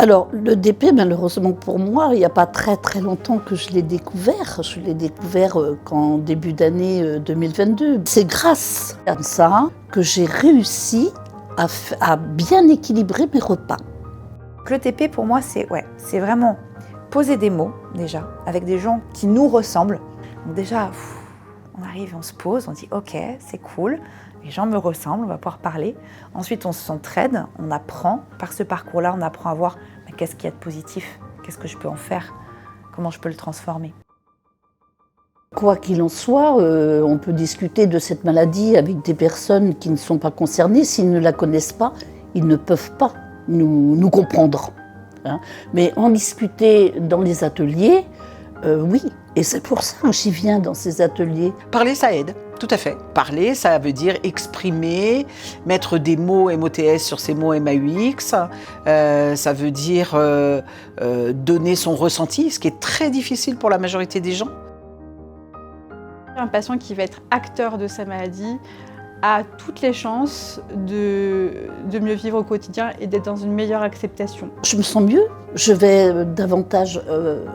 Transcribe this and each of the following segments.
Alors, le DP, malheureusement pour moi, il n'y a pas très très longtemps que je l'ai découvert. Je l'ai découvert qu'en début d'année 2022. C'est grâce à ça que j'ai réussi à bien équilibrer mes repas. Le TP, pour moi, c'est vraiment poser des mots, déjà, avec des gens qui nous ressemblent. Donc déjà, on arrive, on se pose, on dit « Ok, c'est cool, les gens me ressemblent, on va pouvoir parler ». Ensuite, on s'entraide, on apprend. Par ce parcours-là, on apprend à voir qu'est-ce qu'il y a de positif, qu'est-ce que je peux en faire, comment je peux le transformer. Quoi qu'il en soit, on peut discuter de cette maladie avec des personnes qui ne sont pas concernées. S'ils ne la connaissent pas, ils ne peuvent pas nous comprendre. Hein. Mais en discuter dans les ateliers, oui. Et c'est pour ça que j'y viens dans ces ateliers. Parler, ça aide, tout à fait. Parler, ça veut dire exprimer, mettre des mots MOTS sur ces mots MAUX. Ça veut dire donner son ressenti, ce qui est très difficile pour la majorité des gens. Un patient qui va être acteur de sa maladie a toutes les chances de mieux vivre au quotidien et d'être dans une meilleure acceptation. Je me sens mieux, je vais davantage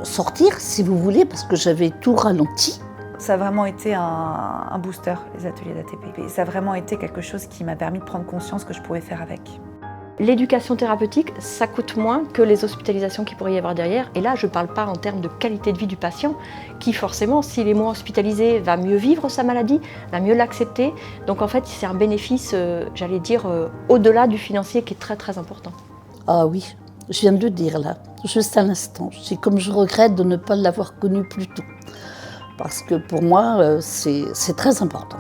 sortir, si vous voulez, parce que j'avais tout ralenti. Ça a vraiment été un booster, les ateliers d'ATP. Et ça a vraiment été quelque chose qui m'a permis de prendre conscience que je pouvais faire avec. L'éducation thérapeutique, ça coûte moins que les hospitalisations qu'il pourrait y avoir derrière. Et là, je ne parle pas en termes de qualité de vie du patient, qui forcément, s'il est moins hospitalisé, va mieux vivre sa maladie, va mieux l'accepter. Donc en fait, c'est un bénéfice, j'allais dire, au-delà du financier qui est très très important. Ah oui, je viens de le dire là, juste à l'instant. C'est comme je regrette de ne pas l'avoir connu plus tôt. Parce que pour moi, c'est très important.